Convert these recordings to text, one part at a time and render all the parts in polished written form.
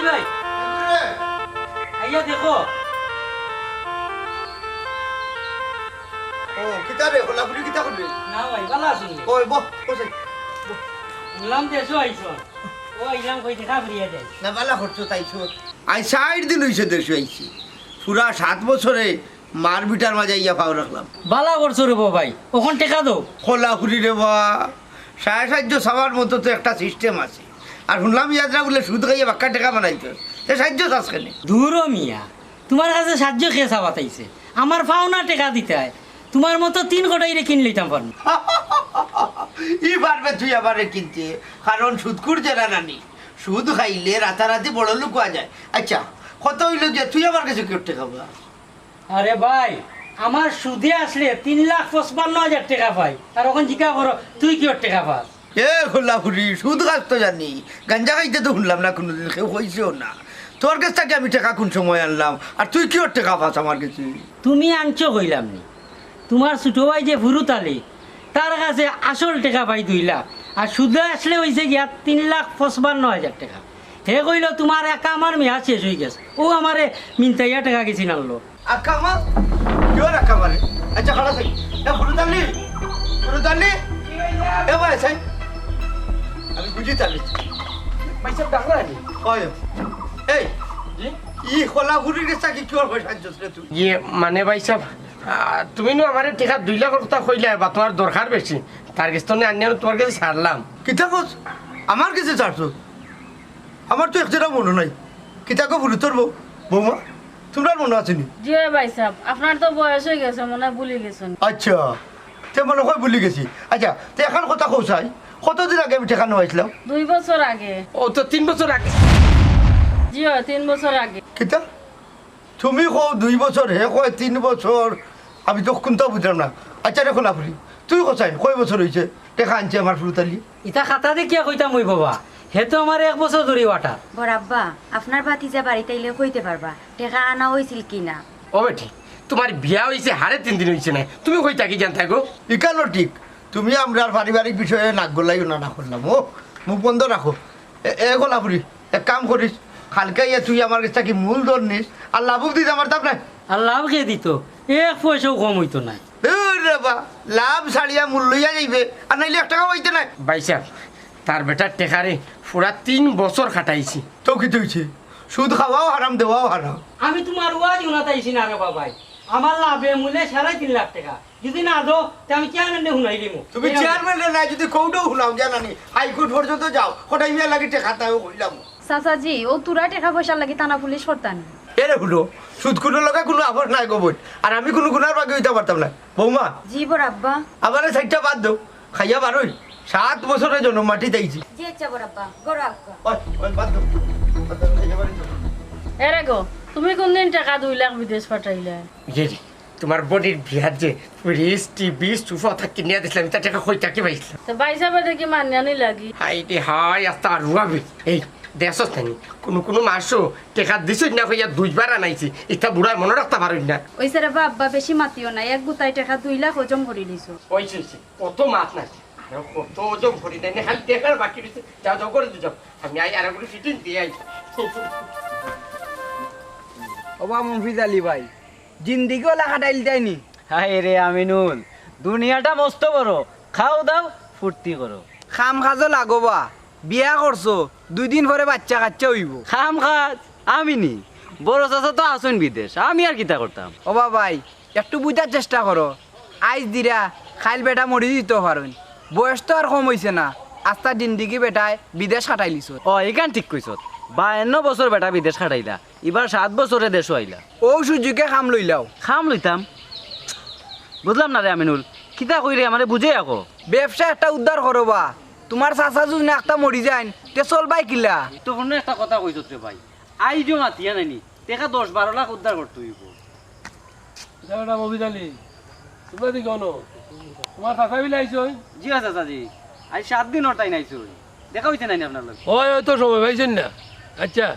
ভাই ভাই আইয়া দেখো ও কিতা রে গোলাপুরি কিতা করবে না ভাই ভালো আছেন ওই বহ বসে বললাম দেশো আইছো ও আইলাম কই দেখা ফিরিয়ে দেয় না বালা করছো তাইছো আই 60 দিন হইছে দেশে আইছি পুরা 7 বছরে মার বিটার মাঝে ইয়া পাও রাখলাম বালা করছো রে ভাই ওখান টেকা দাও গোলাপুরি রে বা সাহায্য সবার মতো তো একটা সিস্টেম আছে আর শুনলাম ইয়াদরা বলে সুদ খাইয়ে বাক্কা টাকা বানাইতো সে সাহায্য চাষ কেনে দূর মিয়া তোমার কাছে সাহায্য খেয়ে চাবাতাইছে আমার পাওনা টেকা দিতে হয় তোমার মতো 3 কোটাই রে কিন লইতাম পারবো ই পারবে তুই আবার কিনতে কারণ সুদকুর জেলা নানি সুদ খাইলে রাতারাতি বড় লোক হওয়া যায় আচ্ছা কত হইল যে তুই আমার কাছে কেউ টাকা পাবা আরে ভাই আমার সুদে আসলে 3,55,000 টাকা পাই আর ওখান জিজ্ঞাসা করো তুই কি ওর টাকা পাস এ গোলাপুরি সুদ খাস তো জানি গাঞ্জা খাইতে তো শুনলাম না কোনোদিন কেউ হয়েছেও না তোর কাছ থেকে আমি টাকা কোন সময় আনলাম আর তুই কি ওর টাকা পাস আমার কাছে তুমি আনছো কইলাম নি তোমার ছোট ভাই যে ফুরুতালি তার কাছে আসল টাকা পাই 2 লাখ আর সুদে আসলে হয়েছে গিয়া 3,55,000 টাকা হে কইল তোমার একা আমার মেয়া শেষ হয়ে গেছে ও আমারে মিনতাইয়া টাকা গেছি নানলো আক্কা আমার কেউ রাখা মারে আচ্ছা খাড়া থাকি এ ফুরুতালি ফুরুতালি এ ভাই সাই আমি বুঝি তালি পয়সা ডাকলা নি হয় এই ই গোলাপুরির কাছে কি কিওর পয়সা আনছস রে তুই ইয়ে মানে ভাই সাহেব তুমি নো আমার টেকা 2 লাখ কথা কইলে বা তোমার দরকার বেশি তার কাছে তো আনিয়ে তোমার কাছে ছাড়লাম কিতা কস আমার কাছে চারছো আমার তো একজনের মনে নাই কিতা কো ভুলি তোর বৌমা তোমরা মনে আছেনি জি ভাই সাহেব আপনার তো বয়স হয়ে গেছে মনে হয় ভুলে গেছেন আচ্ছা তে মনে হয় ভুলি গেছি আচ্ছা তে এখন কথা কৌসাই কতদিন আগে আমি টেকা নেওয়াইছিলাম 2 বছর আগে ও তো 3 বছর আগে জি 3 বছর আগে কিতা তুমি কও 2 বছর হে কয় 3 বছর আমি তো কোনটা বুঝলাম না আচ্ছা রে গোলাপুরি তুই কোথায় কয় বছর হয়েছে টেকা আনছে আমার ফুলতালি ইটা খাতা দেখিয়া কইতাম ওই বাবা হে তো আমার 1 বছর ধরে ওয়াটা বরাব্বা আপনার ভাতিজা বাড়িতে আইলে কইতে পারবা টাকা আনা হয়েছিল কিনা ও বেটি তোমার বিয়া হয়েছে 3.5 দিন হয়েছে না তুমি কই থাকি জান থাকো ইকানো ঠিক তুমি আমরা পারিবারিক বিষয়ে নাক গলাইও না করলাম ও মুখ বন্ধ রাখো এ গোলাপুরি এক কাম করিস কালকে ইয়ে তুই আমার কাছে কি মূলধন নিস আর লাভও দিতে আমার তাপ নাই আল্লাহ কে দিত 1 পয়সাও কম হইতো না লাভ ছাড়িয়া মূল্য লইয়া যাইবে আর নাইলে 1 টাকা হইতে নাই ভাই সাহেব তার বেটার টেকারে পুরা 3 বছর খাটাইছি তো কি হয়েছে সুদ খাওয়াও হারাম দেওয়াও হারাম আমি তোমার ওয়াজ উনাতাইছি না রে বাবাই আমার লাভে মূল্যে 3.5 লাখ টাকা যদি না দো তে আমি কেন নে হুনাই দিমু তুমি চেয়ারম্যান না যদি কৌটাও শুনাও জানানি হাইকোর্ট পর্যন্ত যাও কোটাই মিয়া লাগি টাকা তাও কইলাম চাচাজি ও তুরা টাকা পয়সা লাগি টানা পুলিশ করতান এরে হলো সুদ কোনো লগা কোনো আবার নাই গো বই আর আমি কোনো গুনার বাকি হইতে পারতাম না বৌমা জি বরাব্বা আমার সাইডটা বাদ দাও খাইয়া বারোই 7 বছরের জন্য মাটি দিয়েছি জি আচ্ছা বরাব্বা গরো আক্কা বাদ দাও খাইয়া বাড়ি যাও। এরে গো তুমি কোন দিন টাকা 2 লাখ বিদেশ পাঠাইলে রে তোমার বডির বিয়ার যে ফ্রিজ টিভি সোফা থাকি নিয়ে দিছিলাম তা টাকা কই থাকি পাইছিলাম তো ভাই সাহেব দেখি মান্যানি লাগি হাই রে হাই আস্তা রুয়াবি এই দেশত নানি কোনো মাসও টেকা দিছই না কইয়া 2 বার আনাইছি এটা বুড়াই মনে রাখতে পারই না ওই স্যার আব্বা বেশি মাতিও না এক গুতাই টাকা 2 লাখ ওজন করে দিছো ওইছে কত মাছ নাই আর কত ওজন ভরি দেয় না খালি টেকার বাকি রয়েছে যাও যাও করে দিও আমি আই আর গুলো ফিটিং দিয়ে আই ওবা মুফিজ আলী ভাই জিন্দিগি ওলা খাটাইল যায়নি হায় রে আমিনুল দুনিয়াটা মস্ত বড় খাও দাও ফুর্তি করো খাম খাজো লাগবা বিয়া করছো 2 দিন পরে বাচ্চা কাচ্চা হইব খাম খাজ আমি নি বড় চাচা তো আসুন বিদেশ আমি আর কিতা করতাম ওবা ভাই একটু বুঝার চেষ্টা করো আইজ দিরা খাইল বেটা মরি দিতে পারেন বয়স তো আর কম হইছে না আস্তা জিন্দিগি বেটায় বিদেশ খাটাই লিছ ও এখান ঠিক কইছ 52 বছর বেটা বিদেশ খাটাইলা এবার 7 বছরে দেশ আইলা ও সুযোগে খাম লইলাও খাম লইতাম বুঝলাম না রে আমিনুল কিতা কইরে আমারে বুঝে আকো ব্যবসা একটা উদ্ধার করবা তোমার চাচা যদি একটা মরি যান তে চলবাই কিলা তখন একটা কথা কইছ রে ভাই আইজো মাতিয়া নাইনি দেখা 10-12 লাখ উদ্ধার করতে হইব জানা মবিদালি তোমরা দি কোন তোমার চাচা বিলে আইছো জি আছে চাচি আই 7 দিন ওটাই নাইছো দেখা হইছে নাইনি আপনার লগে ওই তো সময় পাইছেন না আচ্ছা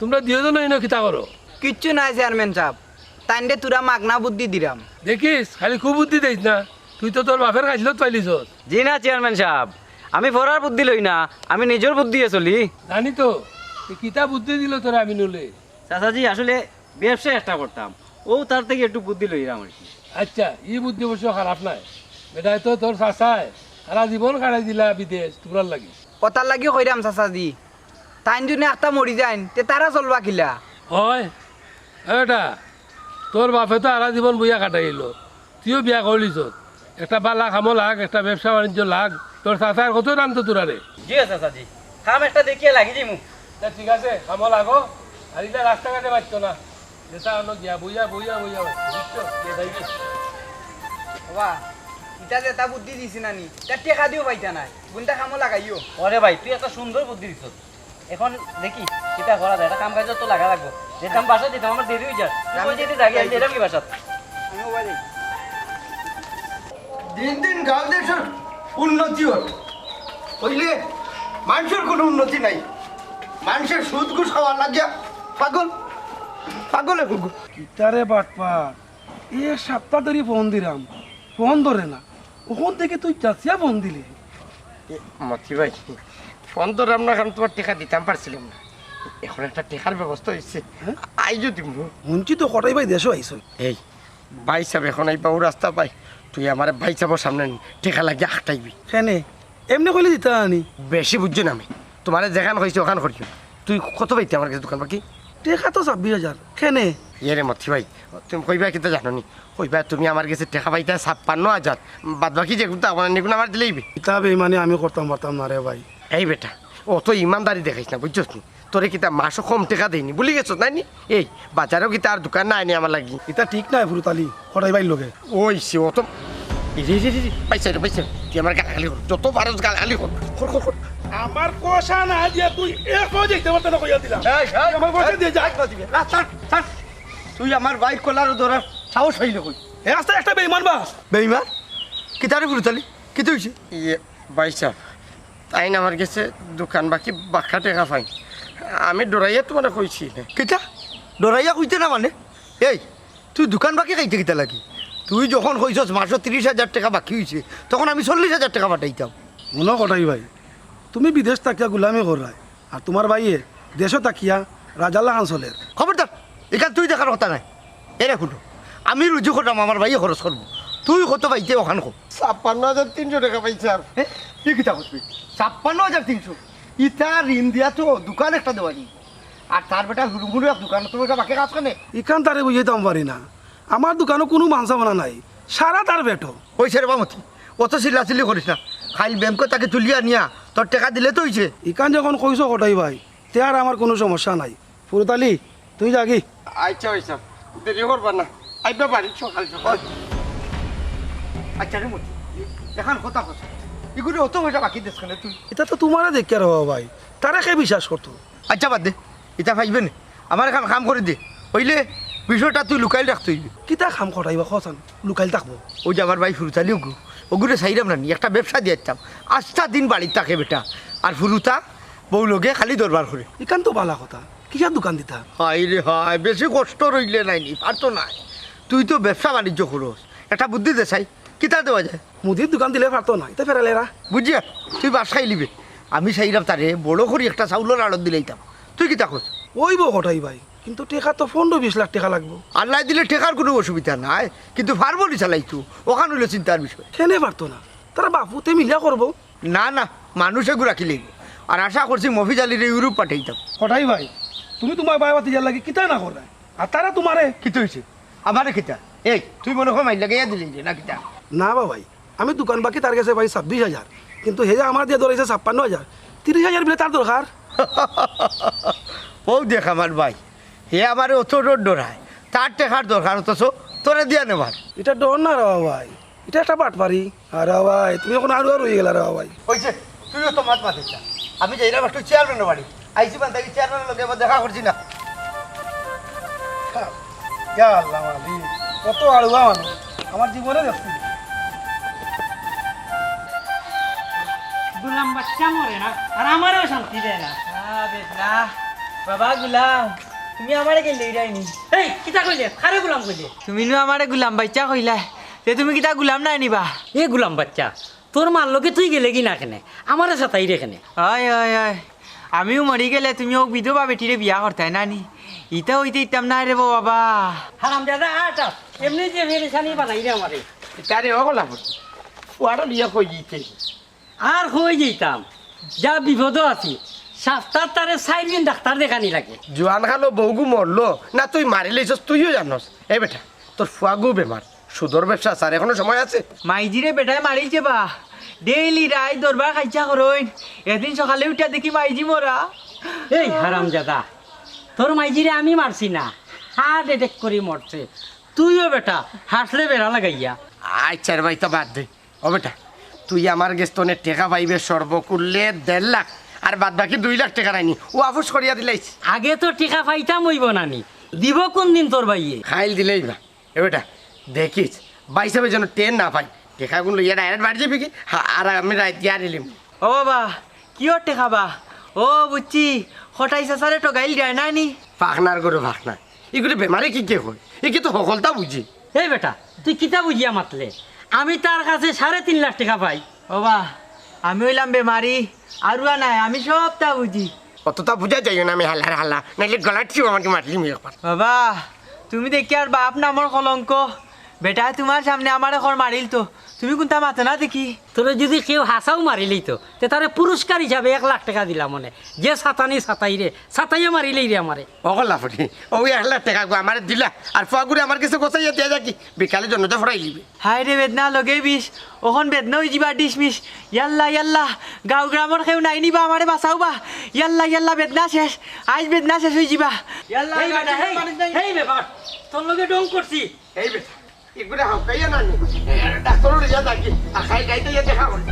তোমরা দুইজন এনে কিতা করো কিচ্ছু নাই চেয়ারম্যান সাহেব তাইন্ডে তোরা মাগনা বুদ্ধি দিরাম দেখিস খালি খুব বুদ্ধি দিস না তুই তো তোর বাপের কাছিলত পাইলিস জি না চেয়ারম্যান সাহেব আমি ফরার বুদ্ধি লই না আমি নিজের বুদ্ধি চলি জানি তো কিতা বুদ্ধি দিল তোরা আমি নলে? চাচাজি আসলে ব্যবসা একটা করতাম, ও তার থেকে একটু বুদ্ধি লইলাম আর কি। আচ্ছা, এই বুদ্ধি অবশ্য খারাপ নাই। বেটাই তো তোর চাচাই সারা জীবন কাটাই দিলা বিদেশ তোমরা লাগি। কথার লাগি কইরাম চাচাজি, তাইন জন্য একটা মরি যাইন তে তারা চলবা কিলা। হয় এটা তোর বাপে তো সারা জীবন বইয়া কাটাইল, তুইও বিয়া করলিস, একটা বালা খামো লাগ, একটা ব্যবসা বাণিজ্য লাগ, তোর চাচার কত টানতো তোরা রে। জি চাচাজি, কাম একটা দেখিয়ে লাগি যাই মুখ। তা ঠিক আছে, খামো লাগো, আর এটা রাস্তাঘাটে বাঁচতো না, যেটা অন্য গিয়া বইয়া বইয়া বইয়া বুঝছো গিয়ে যাইবি। বাবা ইটা যে তা বুদ্ধি দিছি নানি, তা টেকা দিও পাইতা নাই, গুনটা কামো লাগাইও। ওরে ভাই তুই একটা সুন্দর বুদ্ধি দিছ, এখন দেখি কিতা করা যায়, একটা কাম কাজ তো লাগা লাগবো। যেতাম বাসা যেতাম, আমার দেরি হয়ে যায়, আমি যেতে থাকি, আমি যেতাম কি বাসাত। আমি মোবাইল দিন দিন গাঁও দেশের উন্নতি হইলে মানুষের কোনো উন্নতি নাই। মানুষের সুদ ঘুষ খাওয়া লাগিয়া পাগল পাগলে কুকুর। কিতারে বাটপা এক সপ্তাহ ধরে ফোন দিলাম, ফোন ধরে না, ওখান থেকে তুই চাচিয়া ফোন দিলি। মতি ভাই ফোন তো রান্না কারণ তোমার টেকা দিতাম পারছিলাম না, এখন একটা টেকার ব্যবস্থা হয়েছে, আইজো দিব। শুনছি তো কটাই ভাই দেশও আইসই। এই ভাই সাহেব এখন আইবা ও রাস্তা পাই, তুই আমার ভাই সাহেবের সামনে টেকা লাগিয়ে আটটাইবি। কেনে এমনি কইলে দিতা আনি? বেশি বুঝছো না আমি, তোমার যেখান হয়েছে ওখান করিও। তুই কত পাইতে আমার কাছে দোকান বাকি? টেকা তো 26,000। কেনে? ইয়ে রে মতি ভাই, তুমি কইবা কিন্তু জানো নি, কইবা তুমি আমার কাছে টেকা পাইতে 56,000, বাদ বাকি যেগুলো আমার নিগুলো আমার দিলেইবি। কিতাব এই মানে আমি করতাম পারতাম না রে ভাই। এই বেটা ও তো ইমানদারি দেখাইস না, বুঝছস নি? তোরে কিতা মাসও কম টাকা দেয়নি, ভুলি গেছ নাই নি? এই বাজারেও কিতা আর দোকান নাই নি আমার লাগি। এটা ঠিক নাই ফুরতালি, কটাই ভাই লোকে। ওই সে ও তো পাইছে রে পাইছে, তুই আমার গালাগালি কর, যত পারস গালাগালি কর। আমার কোষা না দিয়া তুই এক যাইতে পারতে না কইয়া দিলাম। আমার পয়সা দিয়ে যা। তুই আমার বাইক কলার ধরার সাহস হইলে কই? এ রাস্তায় একটা বেইমান বাস। বেইমান কি তারে গুরুতালি কি তুইছে? ইয়ে বাইসা তাই না আমার কাছে দোকান বাকি বাক্কা টাকা পাই, আমি ডরাইয়া তোমার কইছি। কিতা ডরাইয়া কইতে না মানে? এই তুই দোকান বাকি খাইতে কিতা লাগি? তুই যখন কইছস মাসে 30,000 টাকা বাকি হয়েছে, তখন আমি 40,000 টাকা পাঠাইতাম। মনে কটাই ভাই, তুমি বিদেশ তাকিয়া গুলামি করাই, আর তোমার ভাইয়ে দেশও তাকিয়া রাজাল্লাহ অঞ্চলের। খবরদার, এখানে তুই দেখার কথা নাই। এরে শুনো, আমি রুজু করতাম, আমার ভাইয়ে খরচ করবো, তুই কত পাইতে ওখান কো। 56,300 টাকা পাইছে। আর কি কিতা করবি? 56,300 ইটা ঋণ দিয়া তো দোকান একটা দেওয়ানি, আর তার বেটা হুড়ুমুড়ু এক দোকান, তুমি এটা বাকি কাজ কানে ইখান তারে বুঝাইতাম পারি না, আমার দোকানে কোনো মাংসা বানা নাই, সারা তার বেটো। হয়েছে রে বামতি, অত চিল্লাচিল্লি করিস না, খাইল ব্যাংকে তাকে তুলিয়া নিয়া তোর টাকা দিলে তো হয়েছে। ইখান যখন কইছো কটাই ভাই, তে আর আমার কোনো সমস্যা নাই। ফুরতালি তুই যাগি। আচ্ছা হইছা, দেরি করবা না, আইবা বাড়ি সকাল সকাল। আচ্ছা রে মতি, দেখান কথা কথা এগুলো অত পয়সা বাকি দিস কেন তুই? এটা তো তোমারে দেখে আর ভাই, তারা কে বিশ্বাস করতো? আচ্ছা বাদ দে, এটা ভাইবে না, আমার এখন কাম করে দে, হইলে বিষয়টা তুই লুকাইল রাখতে হইবে। কিতা খাম কটাই বা খসান লুকাইল থাকবো? ওই যে আমার ভাই ফুরুতালি ওগুলো সাইরাম না নি, একটা ব্যবসা দিয়ে দিতাম, 8টা দিন বাড়ির থাকে বেটা, আর ফুরুতা বউ লোকে খালি দরবার করে। ইখান তো ভালো কথা, কিসার দোকান দিতা? হাই রে হাই, বেশি কষ্ট রইলে নাইনি, পারতো নাই। তুই তো ব্যবসা বাণিজ্য করস, একটা বুদ্ধি দে চাই, কিতা দেওয়া যায়? মুদির দোকান দিলে পারতো না, এটা ফেরালেরা। বুঝিয়া তুই বাসাই লিবে, আমি চাইলাম তারে বড় করি একটা চাউলের আড়ত দিলেইতাম, তুই কিতা কর? ওই বো কটাই ভাই, কিন্তু টেকা তো 15-20 লাখ টাকা লাগবো। আল্লাহ দিলে টেকার কোনো অসুবিধা নাই, কিন্তু পারবো নি চালাই তো, ওখান হইলো চিন্তার বিষয়। কেনে পারতো না, তারা বাপুতে মিলিয়া করবো। না না, মানুষ এগুলো রাখি লাগবে, আর আশা করছি মফিজ আলীর ইউরোপ পাঠাইতাম। কটাই ভাই, তুমি তোমার বাবা তিজার লাগে কিতা না করে, আর তারা তোমারে কিতা হয়েছে আমারে কিতা? এই তুই মনে কর মাইল লাগাইয়া দিলি যে না কিতা? না ভাই, আমি দোকান বাকি তার কাছে ভাই 26,000, কিন্তু হে যে আমার দিয়ে ধরেছে 56,000, 30,000 বলে তার দরকার। ও দেখ আমার ভাই, হে আমারে অত ডরায়, তার টেকার দরকার, অথচ তোরা দিয়া নেবার। এটা ডর না রে ভাই, এটা একটা বাট পারি। আর ভাই তুমি এখন আরো হয়ে গেল রে ভাই। হয়েছে, তুইও তো মাত মাতিস না, আমি যাই না তুই চেয়ারম্যানের বাড়ি আইসি, মানে তাকে চেয়ারম্যানের লোক এবার দেখা করছি না। আল্লাহ মালি, কত আড়ুয়া মানুষ আমার জীবনে দেখছি। গুলাম বাচ্চা মরে না, আর আমারও শান্তি দেয় না। বাবা গুলাম, তুমি আমারে কেলে যাইনি? এই কিতা কইলে? খারে গুলাম কইলে? তুমি নো আমারে গুলাম বাচ্চা কইলা, তে তুমি কিতা গুলাম নাই নিবা? এ গুলাম বাচ্চা, তোর মার লোকে তুই গেলে কি না কেনে, আমারে সাথাই রে কেনে? হয় হয় হয়, আমিও মরি গেলে তুমিও বিধবা বেটিরে বিয়া করতে নানি ইটা হইতে ইতাম না রে বাবা হারাম দাদা আটা এমনি যে ফেরেশানি বানাই রে আমারে তারে অগলা ফুয়াটা লিয়া কই দিতে আর হয়ে যেতাম যা বিপদ আছি সাতটার তারে 4 দিন ডাক্তার দেখানি লাগে জোয়ান খালো বউগু মরলো না তুই মারি লইছস তুইও জানস এই বেটা তোর ফুয়াগু বেমার সুদর ব্যবসা স্যার এখনো সময় আছে মাইজিরে বেটায় মারিছে বা ডেইলি রাই দরবার খাইছা করইন এদিন সকালে উঠা দেখি মাইজি মরা এই হারাম দাদা তোর মাইজিরে আমি মারছি না হার্ট অ্যাটাক করে মরছে তুইও বেটা হাসলে বেড়া লাগাইয়া আচ্ছা রে ভাই তো বাদ দে ও বেটা তুই আমার গেস্তনে টাকা পাইবে সর্ব করলে 1.5 লাখ আর বাদ বাকি 2 লাখ টাকা রাইনি ও আফুস করিয়া দিলাইছ আগে তো টিকা পাইতাম হইব নানি দিব কোন দিন তোর ভাইয়ে খাইল দিলেই বা এ বেটা দেখিস বাইসাবে যেন ট্রেন না পাই টাকাগুলো লইয়া ডাইরেক্ট বাড়ি যাবি কি আর আমি রাত দিয়া দিলিম ও বাবা কি ওটে খাবা ও বুঝছি হঠাই সাসারে তো গাইল যায় নানি ফাখনার করে ফাখনা এগুলো বেমারে কি কে হয় এ কি তো সকলটা বুঝি এই বেটা তুই কিতা বুঝিয়া মাতলে আমি তার কাছে 3.5 লাখ টাকা পাই ও বা আমি হইলাম বেমারি আরু নাই আমি সবটা বুঝি অতটা বুঝা যাই না আমি হাল্লা হাল্লা নাইলে গলাট ছিল আমাকে মারলি মি একবার বাবা তুমি দেখি আর বাপ নামর কলঙ্ক বেটা তোমার সামনে আমার এখন মারিল তো তুমি কোনটা মাতে না দেখি তোরে যদি কেউ হাসাও মারিলেই তো তে তারে পুরস্কার হিসাবে 1 লাখ টাকা দিলাম মনে যে সাতানি সাতাই রে সাতাইয়া মারিলেই রে আমারে অকল্লা ফুটি ওই 1 লাখ টাকা আমার দিলা আর ফুয়াগুড়ি আমার কাছে গোছাইয়া দিয়ে যাকি বিকালে জন্য তো ফরাই দিবে হায় রে বেদনা লগে বিষ ওখন বেদনা হয়ে যাবা ডিসমিস ইয়াল্লা ইয়াল্লা গাঁও গ্রামর কেউ নাই নিবা আমারে বাঁচাও বা ইয়াল্লা ইয়াল্লা বেদনা শেষ আজ বেদনা শেষ হয়ে যাবা ইয়াল্লা এই বেটা এই ব্যাপার তোর লগে ডং করছি এই বেটা এগুলো হাঁকাইয়া না নি ডাক্তারও লিয়া যাকি আর খাই খাইতে ইয়ে দেখা করি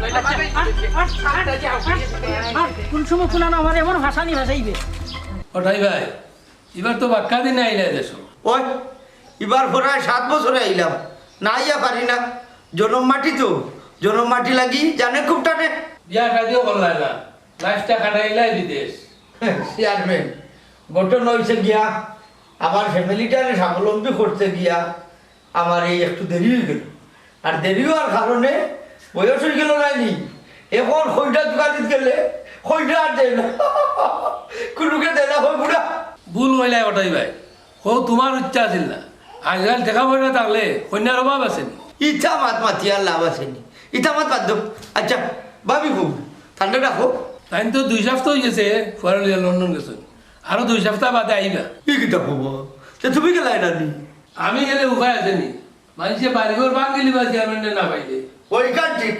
কোন সময় কোন আমার এমন ভাষানি ভাষাইবে ওটাই ভাই এবার তো বাক্কা দিনে আইলে দেশ ওই এবার প্রায় 7 বছরে আইলাম না আইয়া পারি না জনম মাটি তো জনম মাটি লাগি জানে খুব টানে বিয়া শাদিও করলাই না লাইফটা কাটাইলাই বিদেশ চেয়ারম্যান ঘটনা হয়েছে গিয়া আমার ফ্যামিলিটারে স্বাবলম্বী করতে গিয়া আমার এই একটু দেরি হয়ে গেল আর দেরি হওয়ার কারণে বয়স হয়ে গেল নাইনি এখন খৈটা দোকানিত গেলে খৈটা আর দেয় না কোনোকে দেয় না হয় বুড়া ভুল হইলাই ওটাই ভাই ও তোমার ইচ্ছা আছিল না আজকাল টাকা পয়সা থাকলে কন্যার অভাব আছে নি ইচ্ছা মাত মাতি আর লাভ আসেনি ইচ্ছা মাত বাদ দেব আচ্ছা ভাবি খুব ঠান্ডা রাখো তাই তো 2 সপ্তাহ হয়ে গেছে ফরেন লন্ডন গেছেন আরো 2 সপ্তাহ বাদে আইবা ই কিটা হবো সে তুমি গেলাই না নি আমি গেলে উপায় আছে নি মানুষে বাড়িঘর ভাঙ গেলি বা চেয়ারম্যানের না পাইলে ওইখান ঠিক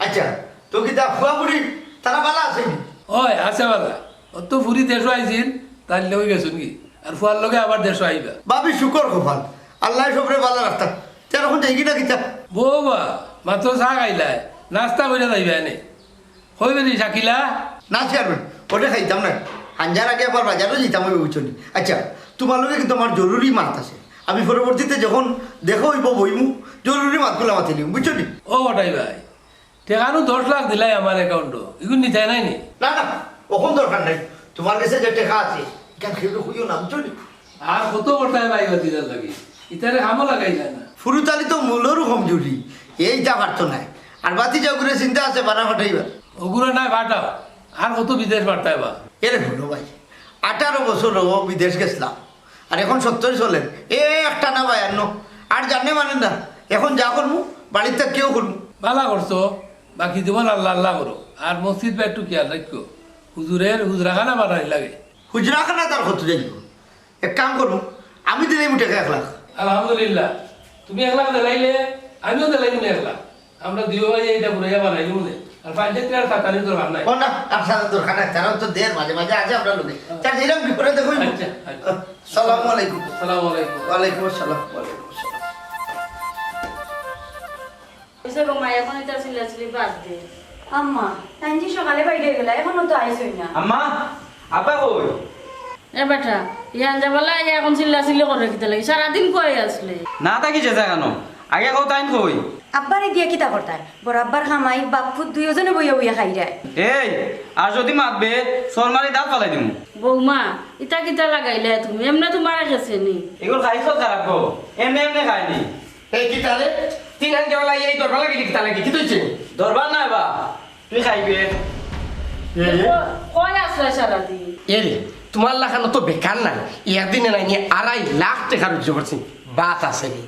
আচ্ছা তো কি তা ফুয়া বুড়ি তারা ভালো আসেনি ওই আছে বালা ও তো ফুরি দেশও আইছিল তার লগে গেছুন কি আর ফুয়ার লগে আবার দেশও আইবা ভাবি শুকর গোপাল আল্লাহ সবরে ভালো রাখতাম তেরকম যাই কিনা কিতা বৌবা মাত্র চা খাইলাই নাস্তা করে যাইবা এনে হইবে নি শাকিলা না চেয়ারম্যান ওটা খাইতাম না হাঞ্জার আগে আবার বাজারও যেতাম ওই উচনি আচ্ছা তোমার লগে কিন্তু আমার জরুরি মাত আছে আমি পরবর্তীতে যখন দেখো হইব বইমু জরুরি মাতগুলো মাতি নিম বুঝছো নি ও ওটাই ভাই টেকানো 10 লাখ দিলাই আমার অ্যাকাউন্টও এগুলো নিতে নাই নি না না ওখন দরকার নাই তোমার কাছে যে টাকা আছে কেন খেয়ে খুঁজো না বুঝছো নি আর কত বর্তায় ভাই দিদার লাগে ইতারে কামও লাগাই যায় না ফুরুতালি তো মূলেরও কমজোরি এই যা পারতো নাই আর বাতি যাও করে চিন্তা আছে বানা ফাটাইবার ওগুলো নাই বাটাও আর কত বিদেশ বার্তায় বা এরে ভুলো ভাই 18 বছর ও বিদেশ গেছিলাম আর এখন 70 চলেন একটা না ভাই আর জানে মানে না এখন যা করবো বাড়িতে কেউ করবো ভালো করছো বাকি জীবন আল্লাহ আল্লাহ করো আর মসজিদ বা একটু খেয়াল রাখো হুজরাখানা বানাই লাগে হুজরাখানা তার কত যাইব এক কাম করবো আমি দিলে মুঠে 1 লাখ আলহামদুলিল্লাহ তুমি 1 লাখ দিলাইলে আমিও দিলাইনি 1 লাখ আমরা দুই ভাই এইটা ঘুরাইয়া বানাইলি মনে আর পঞ্চায়েত আর সাতানি তোর ভাব নাই ও না আপনার দরকার নাই তারা তো দের মাঝে মাঝে আছে আমরা লোকে চার যেরকম বিপরে দেখো আচ্ছা, আচ্ছা। সালামু আলাইকুম আসসালামু আলাইকুম ওয়ালাইকুম আসসালাম ওয়ালাইকুম আসসালাম এসে গো মা এখন এটা চিল্লাচিল্লি বাদ দে আম্মা তাইজি সকালে বাইরে গেলা এখনো তো আইসই না আম্মা আপা কই এ বেটা ইয়ান যাবলা এখন চিল্লাচিল্লি করে কিতা লাগি সারাদিন কই আসলে না থাকি যে কেন আগে কও তাইন কই আব্বারে দিয়ে কিতা করতার বড় আব্বার খামাই বাপুর দুইজনে বইয়া বইয়া খাই যায় এই আর যদি মাতবে সরমারি দাঁত ফালাই দিমু বৌমা ইটা কিতা লাগাইলে তুমি এমনি তোমার গেছে নি এগুলো খাইছ খারাপ গো এমনি এমনি খাইনি এই কি তাহলে 3 হাজার বেলা এই দরবার লাগে কি তাহলে কি তুইছে দরবার নাই বা তুই খাইবে কয় আসলে সারাদিন এরে তোমার লাখানো তো বেকার নাই একদিনে নাই নিয়ে 2.5 লাখ টাকা রুজি করছি বাত আছে রে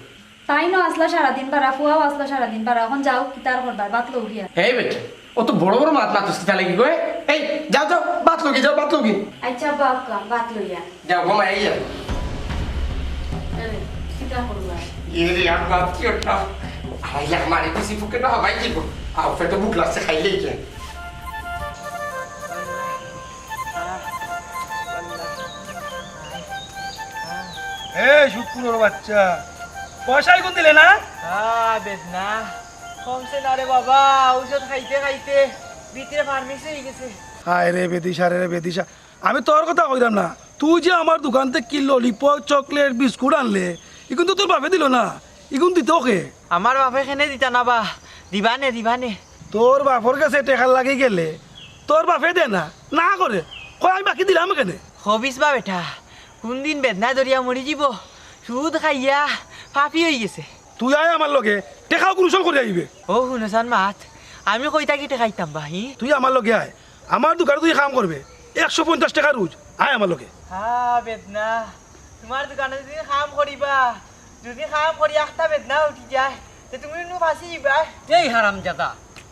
তাই না আসলা সারাদিন পারা ফুয়াও আসলা সারাদিন পারা এখন যাও কি তার করবার বাত লও গিয়া এই বেটা ও তো বড় বড় মাত মাতুস কিতা লাগি গো এই যাও যাও বাত লগি যাও বাত লগি আচ্ছা বাবা বাত লইয়া যাও ঘুমা এই যাও কিতা করবা এরে আর বাত কি ওটা আই লাখ মারি খুশি ফুকে না হবাই কি গো আও ফেটো বুক লাগছে খাইলেই কে শুকুরের বাচ্চা পয়সাই কোন দিলে না বেদনা কমছে না রে বাবা ঔষধ খাইতে খাইতে ভিতরে ফার্মেসি হয়ে গেছে হায় রে বেদিশা রে বেদিশা আমি তোর কথা কইলাম না তুই যে আমার দোকান থেকে কি ললিপপ চকলেট বিস্কুট আনলে এখন তো তোর বাপে দিল না এখন দিত ওকে আমার বাপে খেনে দিতা না বা দিবানে তোর বাপর কাছে টেকা লাগি গেলে তোর বাপে দে না না করে কয় আমি বাকি দিলাম কেন হবিস বা বেটা কোন দিন বেদনা দরিয়া মরি যাব সুদ খাইয়া ফাফি হয়ে গেছে তুই আয় আমার লগে টেকাও কুরুশল করে আইবে ও শুনেছান মাত আমি কইতা কি খাইতাম বা হি তুই আমার লগে আয় আমার দোকানে তুই কাম করবে 150 টাকা রোজ আয় আমার লগে বেদনা তোমার দোকানে যদি কাম করিবা যদি কাম করি একটা বেদনা উঠি যায় তে তুমি নো ফাঁসি যাবা এই হারাম জাদা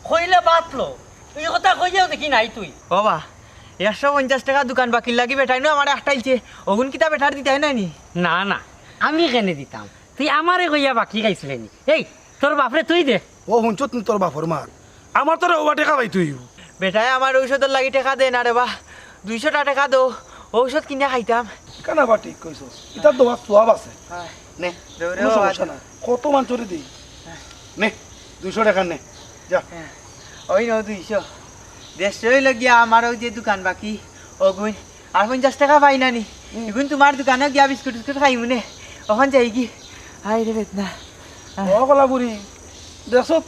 কইলে বাতলো তুই কথা কইয়াও দেখি নাই তুই ও বা 150 টাকা দোকান বাকি লাগি বেটাই নো আমার একটাইছে ওগুন কিতা বেটার দিতাই না নি না না আমি কেনে দিতাম তুই আমারে কইয়া বাকি খাইছিলে নি এই তোর বাপরে তুই দে ও শুনছ তুমি তোর বাপর মার আমার তোর ওবা টেকা পাই তুই বেটাই আমার ঔষধের লাগি টাকা দে না রে বা 200 টাকা দো ঔষধ কিনে খাইতাম কেন বা ঠিক কইছ এটা তোমার সোয়াব আছে নে দৌড়ে কোনো সমস্যা না কত মান চুরি দিই নে 200 টাকা নে যা ওই নো 200 দেশই লাগিয়া আমার ওই যে দোকান বাকি ওগুন আর 50 টাকা পাই না নি এগুন তোমার দোকানে গিয়া বিস্কুট বিস্কুট খাই মনে ওখান যাই কি হাই রে বেদনা ও কলাপুরি দেখছত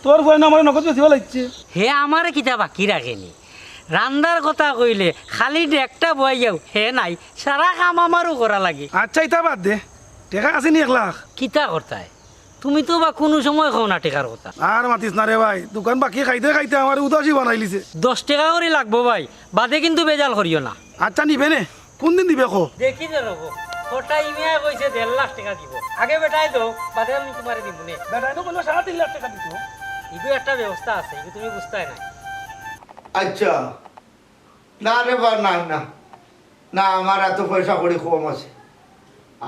তোর ভয় না আমার নগদ বেশি ভালো লাগছে হে আমারে কিতা বাকি রাখেনি রান্দার কথা কইলে খালি একটা বই যাও হে নাই সারা কাম আমারও করা লাগে আচ্ছা ইতা বাদ দে টেকা আছে নি 1 লাখ কিতা করতায় তুমি তো বা কোনো সময় খাও না টেকার কথা আর মাতিস না রে ভাই দোকান বাকি খাইতে খাইতে আমার উদাসী বানাইলিছে 10 টাকা করে লাগবো ভাই বাদে কিন্তু বেজাল করিও না আচ্ছা নিবে নে কোন দিন দিবে কো দেখি যে রব ওটা ইমিয়া কইছে 1.5 লাখ টাকা দিব আগে বেটাই দাও বাদে আমি তোমারে দিব নে বেটাই তো বললো 3.5 লাখ টাকা দিত ইগো একটা ব্যবস্থা আছে ইগো তুমি বুঝতাই না আচ্ছা না রে বা না না না আমার এত পয়সা করে কম আছে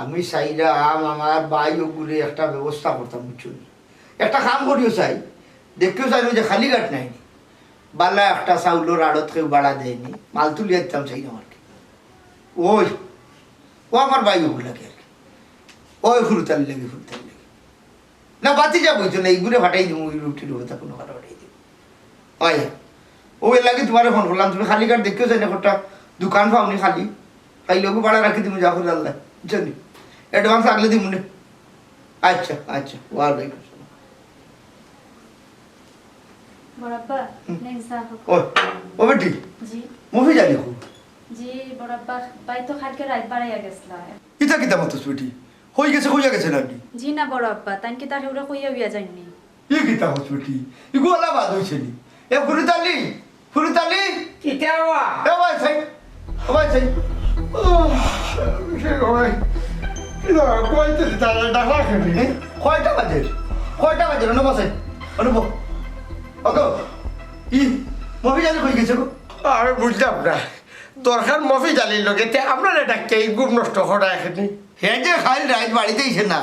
আমি চাইরা আমার বাইও ঘুরে একটা ব্যবস্থা করতাম বুঝছি একটা কাম করিও চাই দেখতেও চাই যে খালি ঘাট নাই বালা একটা চাউলের আড়ত কেউ বাড়া দেয়নি মাল তুলিয়ে দিতাম চাই আমার ওই ও আমার বাইও গুলাকে আর কি ওই ফুরুতালি লাগে না বাতি যা বলছো না এইগুলো ফাটাই দিব ওই রুটির কথা কোনো কথা ফাটাই দিব হয় ওই লাগে তোমার ফোন করলাম তুমি খালি কার্ড দেখতেও চাই না একটা দোকান পাওনি খালি তাই লোক ভাড়া রাখি তুমি যা করে আল্লাহ বুঝলি অ্যাডভান্স আগলে দিব না আচ্ছা আচ্ছা ওয়ালাইকুম আসসালাম বড়াব্বা নেক্সট ও ও বেটি জি মুভি জানি খুব জি বড়াব্বা বাই তো কালকে রাত বাড়াইয়া গেছলা কিতা কিতা মতো বেটি হয়ে গেছে না আপনি জি না বড়াব্বা তাই কি তার হেউরা কইয়া বিয়া যায়নি ই কিতা হচ্ছে বেটি ইগো আলা বাদ হইছে নি এ ফুরুতালি কিতা বাবা এ ভাই সাই ও ভাই সাই ও ভাই কিতা কইতে দিতা ডাকা খেলি কয়টা বাজে না বসে অনুভব ওগো ই মুভি জানি কই গেছে গো আমি বুঝলাম না দরকার মফি জালির লগে তে আপনার এটা কে গুম নষ্ট করা এখানে হে যে খাইল রাত বাড়িতে আইছে না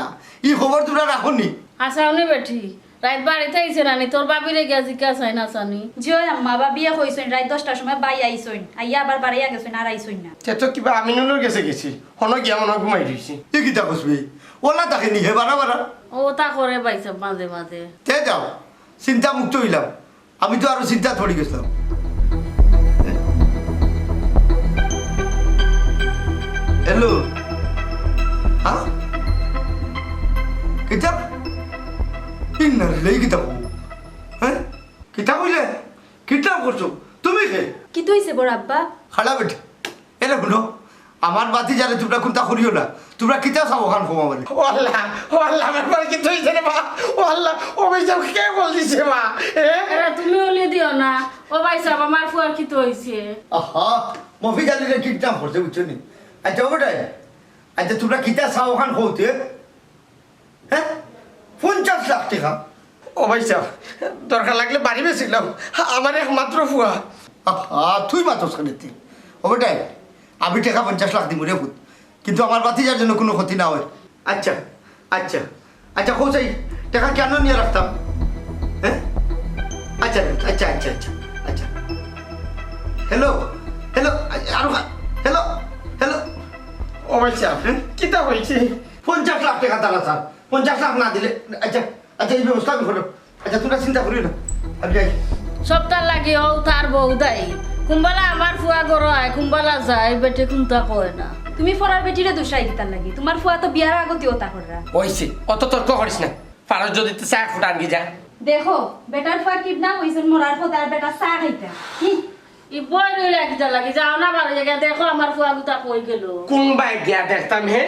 ই খবর তোমরা রাখুনি আসা উনি বেঠি রাত বাড়িতে আইছে রানি তোর বাবিরে গিয়া জিজ্ঞাসা হয় না সানি জিও আম্মা বা বিয়া কইছইন রাত 10টার সময় বাই আইছইন আইয়া আবার বাড়াইয়া গেছইন আর আইছইন না তে তো কিবা আমিনুর গেছি হন গিয়া মনে হয় ঘুমাই দিয়েছি ই কিতা কসবি ওলা তাকে নি হে বারা ও তা করে পাইছে মাঝে মাঝে তে যাও চিন্তা মুক্ত হইলাম আমি তো আরো চিন্তা পড়ে গেছিলাম হ্যালো হ্যাঁ কিতাব ইন্নার লেই কিতাব হ্যাঁ কিতাব হইলে কিতাব করছো তুমি কে কি তুইছে বড়াব্বা খাড়া বেটি এটা শুনো আমার বাতি জানে তোমরা কোনটা করিও না, তোমরা কিতা চাও ওখান কমা বলে। ও আল্লাহ আমার পরে কি হয়েছে রে মা? ও আল্লাহ ও ভাই সব কে বল দিছে মা? এরা তুমি ওলিয়ে দিও না। ও ভাই সাহেব আমার ফুয়ার কি তো হয়েছে? আহা মফিজ আলীরে কিডন্যাপ করছে বুঝছো নি? আচ্ছা ওটাই আচ্ছা তোমরা কিতা চাও ওখান কৌতে? হ্যাঁ 50 লাখ টাকা। ও ভাই সাহেব দরকার লাগলে বাড়ি বেছিলাম, আমার একমাত্র ফুয়া। আহা তুই মাত্র শানিতি ওটাই আমি টাকা 50 লাখ দিব রে ভূত, কিন্তু আমার বাতিজার জন্য কোনো ক্ষতি না হয়। আচ্ছা আচ্ছা আচ্ছা কোথায় টাকা কেন নিয়ে রাখতাম? হ্যাঁ আচ্ছা আচ্ছা আচ্ছা আচ্ছা আচ্ছা হ্যালো হ্যালো আরো হ্যালো হ্যালো ও ভাই সাহেব কিতা হয়েছে? 50 লাখ টাকা তারা স্যার, 50 লাখ না দিলে আচ্ছা আচ্ছা এই ব্যবস্থা আমি করো। আচ্ছা তোমরা চিন্তা করিও না আমি যাই। সপ্তাহ লাগে ও তার বউ দাই। কুম্বালা আমার ফুয়া গরো হয়, কুম্বালা যায় বেটে কুন্তা কয় না। তুমি ফরার বেটিরে দোষাই দিতার লাগি, তোমার ফুয়া তো বিয়ার আগতেও তা কররা। হয়েছে অত তর্ক করিস না, পারস যদি চা ফুটা আনবি যা। দেখো বেটার ফুয়া কিডন্যাপ হইছে, মরার পথে আর বেটা চা খাইতা। ই বই রইলে কিতা লাগে, যাও না বাড়ি জায়গা দেখো আমার ফুয়া গুতা কই গেল। কোন বাই গিয়া দেখতাম হে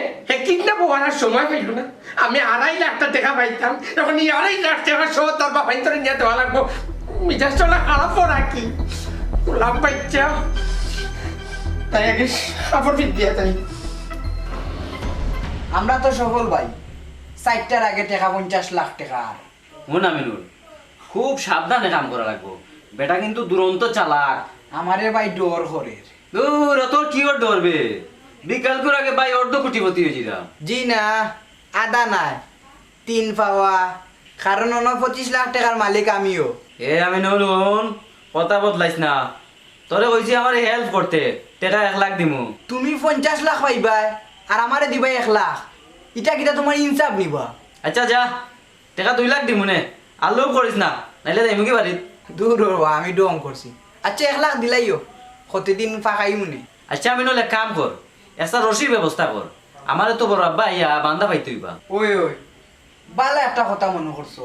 কিডন্যাপ হওয়ার সময় পাইল না। আমি 2.5 লাখ টাকা পাইতাম, এখন 2.5 লাখ টাকা সহ তোর বাবাই তোর নিয়ে দেওয়া লাগবো। মিজাজ চলা খারাপ পড়া কি লাভ পাইছা, তাই আগে কাপড় ফিট দিয়া তাই। আমরা তো সফল ভাই, 4টার আগে টাকা 50 লাখ টাকা। হুন আমিনুল, খুব সাবধানে কাম করা লাগবো। বেটা কিন্তু দুরন্ত চালাক। আমারে ভাই ডর করে। দূর তোর কি ওর ডরবে? বিকাল করে আগে ভাই অর্ধ কোটিপতি হয়েছিলাম। জি না, আদা নাই 3 পাওয়া, কারণ 25 লাখ টাকার মালিক আমিও। এ আমিনুল হুন, কথা বদলাইস না। তোরে কইছি আমার হেল্প করতে, টাকা 1 লাখ দিমু। তুমি 50 লাখ পাইবাই আর আমারে দিবাই 1 লাখ, এটা কিটা তোমার ইনসাফ নিবা? আচ্ছা যা, টাকা 2 লাখ দিমু নে। আল্লাহ করিস না, নাইলে যাইমু কি বাড়িত। দূর বাবা, আমি ডং করছি। আচ্ছা 1 লাখ দিলাইও, কতদিন ফাঁকাই মনে। আচ্ছা আমিনুল এক কাম কর, একটা রশির ব্যবস্থা কর। আমারে তো বড় আব্বা ইয়া বান্দা পাইতে হইবা। ওই ওই বালা একটা কথা মনে করছো,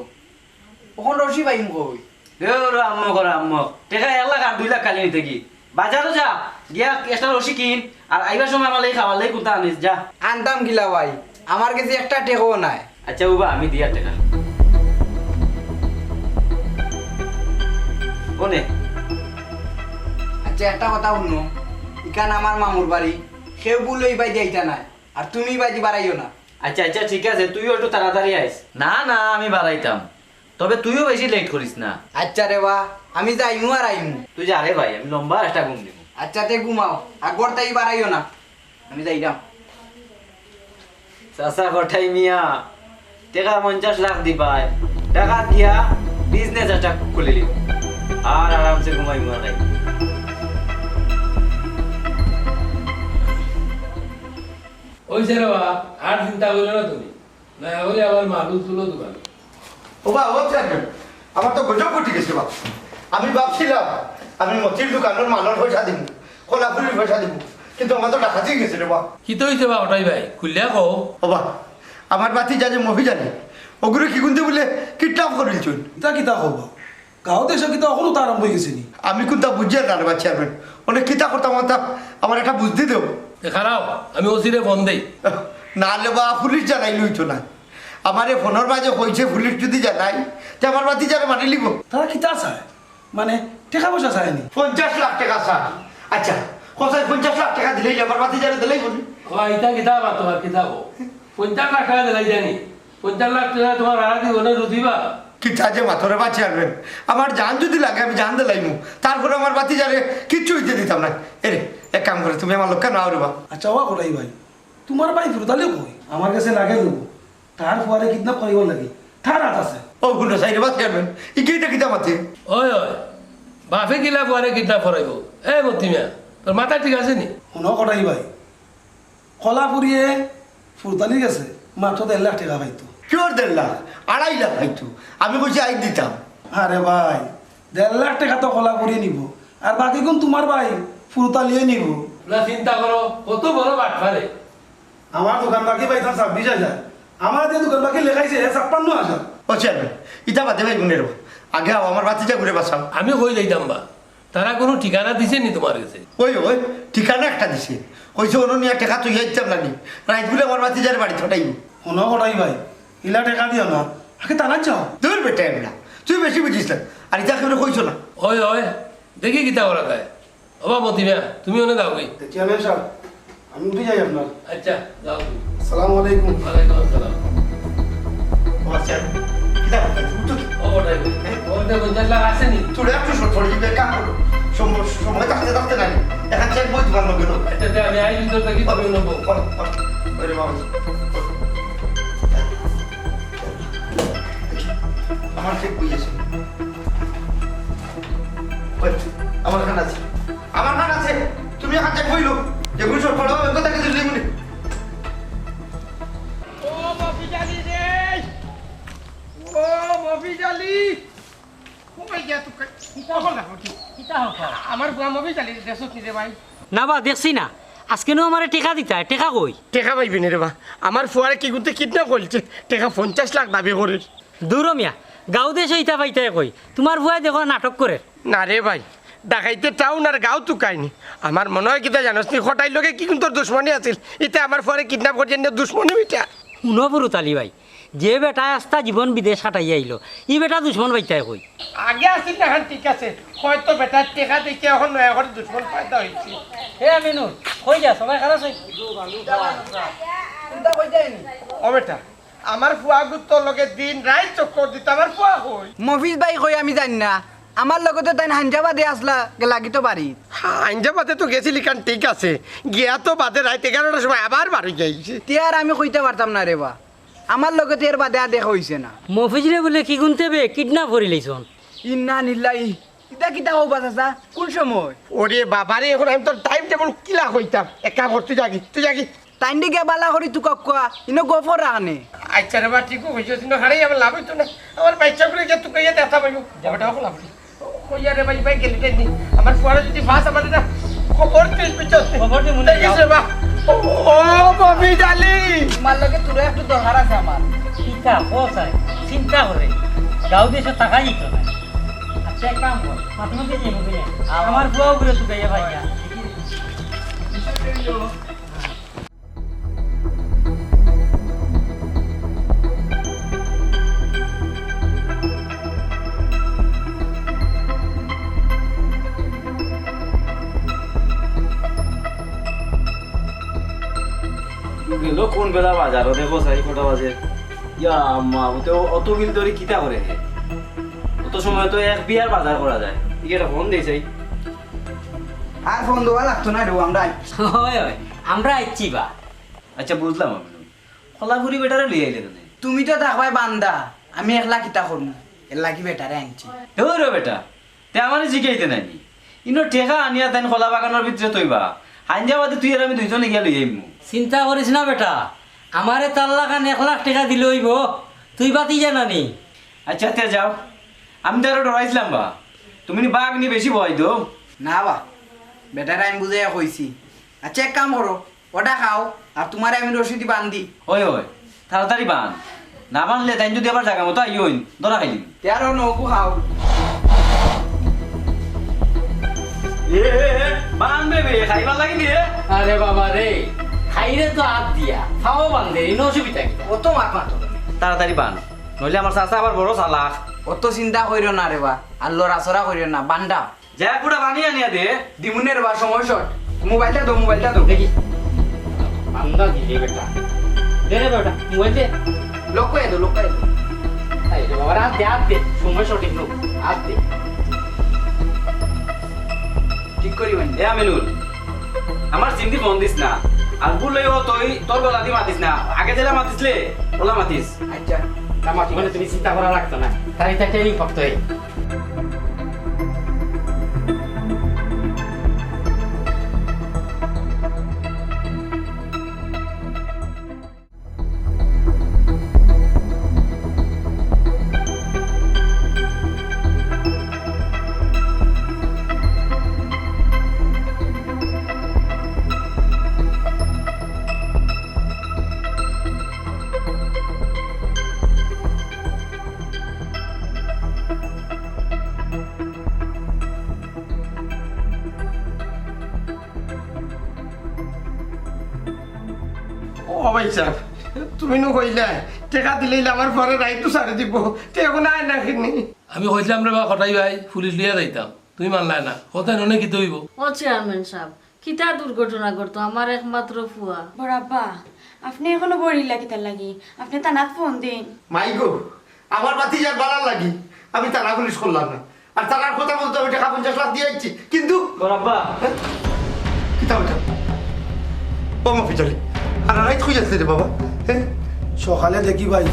ওখান রশি পাইম কই? দেউর আম্মা করে আম্মা, টাকা 1 লাখ আর 2 লাখ খালি নিতে কি? বাজারও যা, গিয়া একটা রশি কিন, আর আইবার সময় আমার লাগি খাবার লাগি কোথা আনিস যা। আনতাম গিলা ভাই, আমার কাছে একটা টেকও নাই। আচ্ছা উবা আমি দিয়া টাকা কোনে। আচ্ছা একটা কথা শুনো, ইখান আমার মামুর বাড়ি, সেও বুলই বাই দিয়াইতা নাই, আর তুমি বাজি বাড়াইও না। আচ্ছা আচ্ছা ঠিক আছে, তুইও একটু তাড়াতাড়ি আইস। না না আমি বাড়াইতাম, তবে তুইও বেশি লেট করিস না। আচ্ছা রে বা, আমি যাইমু আর আইমু। তুই যা রে ভাই, আমি লম্বা একটা ঘুম দিব। আচ্ছা তে ঘুমাও, আগর তাই বাড়াইও না, আমি যাইলাম। চাচা কঠাই মিয়া, টাকা 50 লাখ দিবাই, টাকা দিয়া বিজনেস একটা খুলে নিব, আর আরামসে ঘুমাই মারাই। ওইছে রে বা, আর চিন্তা করলে না তুমি, না হলে আবার মালু তুলো দোকান। ও বা ও চেয়ারম্যান আমার তো গজব উঠে গেছে বা, আমি ভাবছিলাম আমি মতির দোকানের মালের পয়সা দিব, কোলাপুরির পয়সা দিব, কিন্তু আমার তো ডাকাতি গেছে রে বা। কি তো হইছে বা ওটাই ভাই, খুললে কও। ও বা আমার বাতি জানে মহি জানে ওগুলো কি গুনতে বলে কিডন্যাপ করিল চুন। তা কিতা হবা গাঁও দেশে কিতা এখনো তো আরম্ভ হয়ে গেছে নি। আমি কোনটা বুঝিয়ে না রে বা চেয়ারম্যান, অনেক কিতা করতাম আমার একটা বুঝতে দেব। খারাপ, আমি ওসিরে ফোন দেই। না লে বা পুলিশ জানাই লইতো না, আমার এই ফোনের মাঝে কইছে পুলিশ যদি জানাই যে আমার বাতি জানে মানি লিব। তারা কিতা চায়, মানে টাকা পয়সা চায়নি। 50 লাখ টাকা স্যার। আচ্ছা কোথায় 50 লাখ টাকা দিলেই আমার বাতি জানে দিলেই বলি। ও ইতা কিতা বা তোমার কিতা কো? 50 লাখ টাকা দিলাই জানি, 50 লাখ টাকা তোমার আর দিব না রুদিবা। কিতা যে মাথরে বা চেয়ারম্যান, আমার জান যদি লাগে আমি জান দিলাইমু, তারপরে আমার বাতি জানে কিচ্ছু হইতে দিতাম না। এরে এক কাম করে তুমি আমার লোককে নাও রে বা। আচ্ছা ওয়া করাই ভাই, তোমার ভাই ফুরতালে কই আমার কাছে লাগে দেবো, তার ফুয়ারে কিডন্যাপ করিব লাগে, তার হাত আছে। ও গুলো সাইরে বা চেয়ারম্যান ইকেইটা কিতা মাতে। ওই ওই বাপে গিলা বুয়ারে কিডন্যাপ করাইব। এ মতিমিয়া, তোর মাথা ঠিক আছে নি? শুনো কটাই ভাই, কলা ফুরিয়ে ফুরতালি গেছে মাত্র 1.5 লাখ টাকা পাইতো। কিওর 1.5 লাখ 2.5 লাখ পাইতো, আমি কইছি আই দিতাম। আরে ভাই 1.5 লাখ টাকা তো কলা ফুরিয়ে নিব, আর বাকি কোন তোমার ভাই ফুরতালিয়ে নিব। না চিন্তা করো, কত বড় বাটপারে। আমার দোকান বাকি পাইতাম 26,000, আমার যে দোকান বাকি লেখাইছে 56,000। ও চেয়ারম্যান ইটা বাদে ভাই গুনের আগে আমার বাতিটা ঘুরে বাঁচাও। আমি কই যাইতাম বা, তারা কোনো ঠিকানা দিছে নি তোমার কাছে? ওই ওই ঠিকানা একটা দিছে, কইছে অন্য নিয়ে টাকা তুই যাইতাম না নি, রাইত বলে আমার বাতি যার বাড়ি ছটাইব। শোনো কটাই ভাই ইলা টেকা দিও না, আগে তারা যাও। তোর বেটা এমনা, তুই বেশি বুঝিস না। আর ইটা কেউ কইছো না। হয় হয় দেখি কিতা করা যায়। অবা মতিবা তুমি ওনে যাও গই। চেয়ারম্যান সাহেব আমি উঠে যাই আপনার। আচ্ছা যাও তুমি। আসসালামু আলাইকুম। ওয়ালাইকুম আসসালাম। ও আচ্ছা, কিতা কথা উঠো কি? ও ওটাই ওটা 50 লাখ আছে নি? তোরে একটু শর্ট পড়ে যাবে, কাম করো। সময় থাকতে থাকতে নাই এখন চেক বই তোমার লগে লোক। আচ্ছা তে আমি আই ভিতর থাকি তুমি নেবো। ওরে বাবা, আমার চেক বই আছে। ওই, আমার কাছে আছে, আমার কাছে আছে। তুমি এখন চেক বই লো, যেগুলো শর্ট পড়ো ওই কথা কিছু লিখুনি। ও মফিজালি রে, ও মফিজালি, কই গিয়া তুই? কখন লাগো কি? আমার বুয়া মফিজালি দেশত নি রে ভাই। না বা দেখছি না আজকে নো আমার টেকা দিতা, টেকা কই? টেকা পাইবি নি রে বা, আমার ফুয়ারে কি গুনতে কিডন্যাপ করছে, টেকা 50 লাখ দাবি করে। দূর মিয়া গাঁও দেশে ইটা পাইতাই কই, তোমার ভুয়াই দেখো নাটক করে। না রে ভাই, ডাকাইতে টাউন আর গাঁও তুকাইনি। আমার মনে হয় কিতা জানোস নি, হঠাই লোকে কি তোর দুশ্মনী আছিল, ইতে আমার ফুয়ারে কিডন্যাপ করছে দুশ্মনী মিটা। শুনো পুরুতালি ভাই, যে বেটা আস্তা জীবন বিদেশ হাঁটাই আইলো ই বেটা দুশ্মন পাইতাই কই। আগে আসিল না এখন ঠিক আছে, হয়তো বেটার টেকা দেখে এখন নয়া করে দুশ্মন ফায়দা হয়েছে। হে আমিনু কই যা সবাই খারাপ হই। ও বেটা, আমার ফুয়া তোর লগে দিন রাত চক্কর দিত, আমার ফুয়া কই? মফিজ ভাই কই আমি জানি না, আমার লগতে তাই হাঞ্জাবাদে আসলা লাগি তো বাড়ি। আঞ্জাবাদে তো গেছিলি কারণ ঠিক আছে, গিয়া তো বাদে রাত 11টার সময় আবার বাড়ি যাইছে। তিয়ার আমি কইতে পারতাম না রে বা, আমার লগতে এর বাদে আর দেখা হইছে না। মফিজরে বলে কি গুনতে বে কিডন্যাপ করি লাইছন। ইন্না নিল্লাই ইটা কিতা হবা চাচা, কোন সময়? ওরে বাবারে, এখন আমি তোর টাইম টেবল কিলা কইতাম। এক কাম কর, তুই জাগি। তাইন দিকে বালা করি তুই কাকুয়া ইনো গফর রাখনে। আচ্ছা রে বা, ঠিক হয়েছে, কিন্তু হারাই আমার লাভ হইতো না। আমার বাচ্চা করে গিয়ে তুই কইয়া দেখা পাইব, যাবাটাও লাভ হইতো। কইয়া রে ভাই ভাই গেলি নি আমার ফুয়ারে যদি ফাঁস আমার এটা খবর তুই পিছত খবর দি মনে গেছে বা। ও ববি জালি, তোমার লগে তোর একটু দরকার আছে আমার। ইটা কোসাই চিন্তা করে গাঁও দেশে টাকা দিত না। আচ্ছা এক কাম কর মাধ্যমিকে যে বুঝলে আমার বুয়াও করে তুই গাইয়া ভাইয়া। গেল কোন বেলা বাজারও দেখো চাই কটা বাজে। ইয়া আম্মা তো অত বিল ধরে কিতা করে হে, অত সময় তো এক বিয়ার বাজার করা যায়। ঠিক এটা ফোন দিয়েছে। আর ফোন দেওয়া লাগতো না রে, আমরা হয় হয় আমরা আইছি বা। আচ্ছা বুঝলাম, আমি কলাপুরি বেটারে লিয়ে আইলে তো। তুমি তো দেখবাই বান্দা, আমি একলা কিতা করবো, এর লাগি বেটারে আনছি। তোর বেটা তে আমার জিকাইতে নাইনি ইনো টেকা আনিয়া তাই কলা বাগানোর ভিতরে তৈবা হাঞ্জাবাদে তুই আর আমি দুইজনে গিয়া লই আইমু। চিন্তা করিস না বেটা, আমারে তার লাগান 1 লাখ টাকা দিলে হইব, তুই বাতি জানানি। আচ্ছা তে যাও, আমি তো আরো ডরাইছিলাম বা তুমি বাঘ নি বেশি ভয় দো। না বা বেটারে আমি বুঝাই কইছি। আচ্ছা এক কাম করো, ওটা খাও আর তোমারে আমি রসিদি বান্ধি। ওই ওই তাড়াতাড়ি বান, না বানলে তাই যদি আবার জায়গা মতো আইন ধরা খাইলিম। তেরো নৌকু খাও। বানবে বে খাইবার লাগি দিয়ে। আরে বাবা রে, খাইরে তো হাত দিয়া খাও বান্ধে ইনো অসুবিধা কি? অত মাত মাতো, তাড়াতাড়ি বান, নইলে আমার চাচা আবার বড় চালাক। অত চিন্তা করিও না রে বা, আর লড়াচড়া করিও না, বান্ডা যা পুরা বানিয়ে আনিয়া দে। দিমুনের বা সময় শট। মোবাইলটা দো, মোবাইলটা দো। দেখি বান্দা দিলে বেটা, দে রে বেটা মোবাইল দে। লোক কয়ে দো, লোক কয়ে দো। আরে বাবা হাত দে সময় সঠিক লোক হাত দে। ঠিক করি বান্ধি। এ আমিনুল, আমার চিন্তি ফোন দিস না, আর বললে তুই তোর গলা দিয়ে মাতিস না, আগে যেটা মাতিসলে ওলা মাতিস। আচ্ছা আমার মানে তুমি চিন্তা করা লাগতো না, তার এটা ট্রেনিং করতে হয়। ও ভাই সাহেব তুমি নো কইলে টেকা দিলেই আমার পরে রাইটু সারে দিব তে এখন আয় না কিনি আমি কইলাম রে বা কটাই ভাই পুলিশ লিয়া যাইতাম তুমি মানলাই না কোথায় ননে কি তৈব ও চেয়ারম্যান সাহেব কিতা দুর্ঘটনা করতো আমার একমাত্র ফুয়া বড় আব্বা আপনি এখনো বড়িলা কিতার লাগি আপনি তানাত ফোন দিন মাইগো আমার বাতি যার বালার লাগি আমি তারা পুলিশ করলাম না আর তারার কথা বলতে আমি টাকা 50 লাখ দিয়ে যাচ্ছি কিন্তু বড়াব্বা কিতা ওটা ও মাফি চলে আর রাইত খুঁজে আসতে রে বাবা হ্যাঁ সকালে দেখি ভাই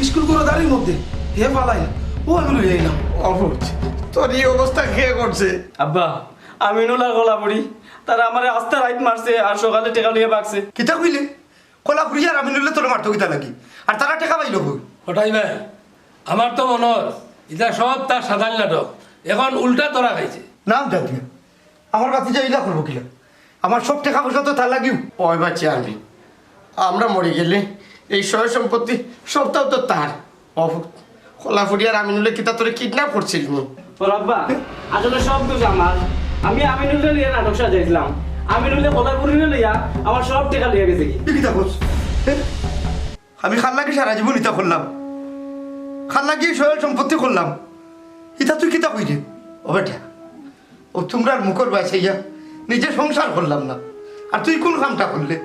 স্কুল করে দাঁড়ির মধ্যে হে পালাই ও আমি লই আইলাম অবুঝ তোর এই অবস্থা খেয়ে করছে আব্বা আমি নোলা গলা পড়ি তারা আমার আস্তে রাইট মারছে আর সকালে টেকা লিয়ে বাগছে কিতা কইলে কলা ফুরি আর আমি নিলে তোর মারতো কিতা লাগি আর তারা টাকা পাইলো কই কটাই ভাই আমার তো মনর এটা সব তার সাধারণ নাটক এখন উল্টা তোরা খাইছে নাম দাও দিয়া আমার বাতি যা ইলা করবো কিলা আমার সব টাকা পয়সা তো তার লাগিও ওই বাচ্চা আনবি আমরা মরে গেলে এই সয় সম্পত্তি সবটাও তো তার খোলাফুরি আর আমিনুলে কিতা তোরে কিডন্যাপ করছিল বড়াব্বা আসলে সব দোষ আমার আমি আমিনুলে লিয়ে নাটক সাজাইছিলাম আমিনুলে কথা পুরিলে লইয়া আমার সব টেকা লিয়ে গেছে কি তুই কিতা করছ আমি খাল্লাকে সারা জীবন ইতা করলাম খাল্লাকে সয় সম্পত্তি করলাম ইতা তুই কিতা কইলি ও বেটা ও তোমরা মুখর বাঁচাইয়া নিজে সংসার করলাম না আর তুই কোন কামটা করলে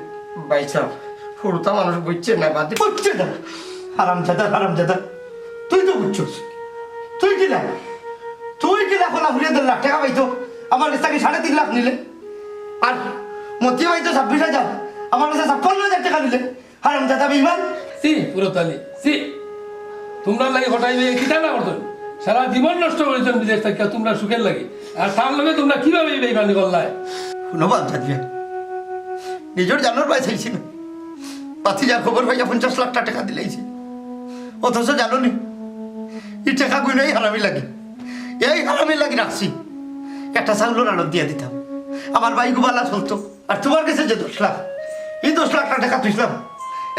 ভাই সাহেব ফুরতা মানুষ বুঝছে না বাদে বুঝছে না হারাম জাদা তুই তো বুঝছস তুই কিলা খোলা ফুরিয়ে 1.5 লাখ টাকা পাইতো আমার কাছ থেকে 3.5 লাখ নিলে আর মতি পাইতো 26,000 আমার কাছে 56,000 টাকা নিলে হারাম জাদা বেঈমান সি পুরো তালি সি তোমরা লাগে কটাই ভাই কিতা না করতো সারা জীবন নষ্ট করেছেন বিদেশ থেকে তোমরা সুখের লাগে আর তার লগে তোমরা কিভাবে এই বেইমানি করলাই শুনবাদ জানিয়ে নিজের জানোর পাই চাইছি না পাতি যা খবর পাইয়া 50 লাখ টাকা দিলাইছি অথচ জানো নি এই টাকা গুলো এই হারামি লাগি রাখছি একটা ছাগলের আড়ত দিয়ে দিতাম আমার ভাই গুবালা চলতো আর তোমার কাছে যে 10 লাখ এই 10 লাখ টাকা তুইলাম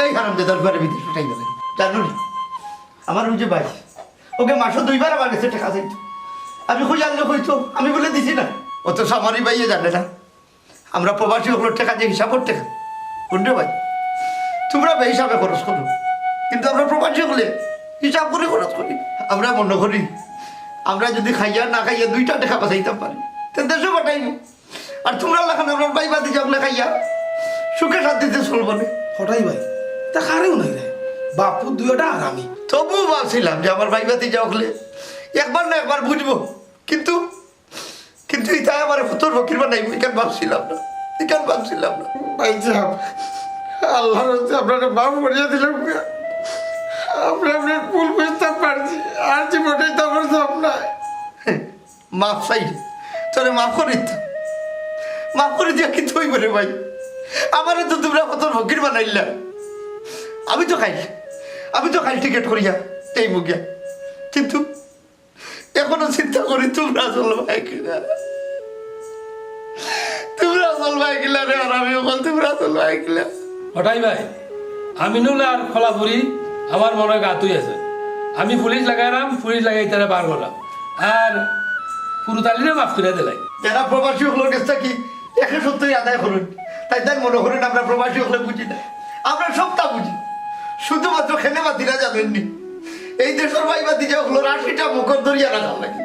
এই হারাম যে 10 বারে বিদেশ উঠাই গেলেন জানো নি আমার ওই যে ভাই ওকে মাসে 2 বার আমার কাছে টাকা চাইতো আমি খুঁজে আনলে হইতো আমি বলে দিছি না অথচ আমারই ভাইয়ে জানে না আমরা প্রবাসী হলো টাকা যে হিসাব করতে কোনটা ভাই তোমরা বেহিসাবে খরচ করো কিন্তু আমরা প্রবাসী হলে হিসাব করে খরচ করি আমরা মনে করি আমরা যদি খাইয়া না খাইয়া 2টা টাকা বাঁচাইতাম পারি তো দেশে পাঠাইনি আর তোমরা লাখান আমরা ভাই বাদি যাবলে খাইয়া সুখে শান্তিতে চলবো না হঠাই ভাই তা কারেও নাই রে বাপু দুইটা আর আমি তবুও ভাবছিলাম যে আমার ভাই বাতি যা হলে একবার না একবার বুঝবো কিন্তু ইটা আমার তোর ফকির বানাই এখান ভাবছিলাম না ভাই সাহেব আল্লাহর হচ্ছে আপনারা মাফ করিয়ে দিলাম আমরা আপনার ভুল বুঝতে পারছি আর জীবনে তো আমার সব নাই মাফ চাই তোরে মাফ করে দিয়া কিন্তু হইব রে ভাই আমারে তো তোমরা কত ফকির বানাইলা আমি তো খাই টিকিট করিয়া এই মুগিয়া কিন্তু এখনো চিন্তা করি তোমরা চলবাই কিনা রে আর আমি ওখান তোমরা চলবাই কিনা হঠাই ভাই আমিনুল আর খোলাপুরি আমার মনে গাতুই আছে আমি পুলিশ লাগাইলাম পুলিশ লাগাই তারা বার করলাম আর পুরুতালিরে মাফ করে দিলাই যারা প্রবাসী হলোর কাছে কি 170 আদায় করুন তাই মনে করেন আমরা প্রবাসী হলে বুঝি না আমরা সবটা বুঝি শুধুমাত্র খেলে বাতিরা জানেননি এই দেশের ভাই বাতি যা হলো 80টা মুখর ধরিয়া রাখা লাগে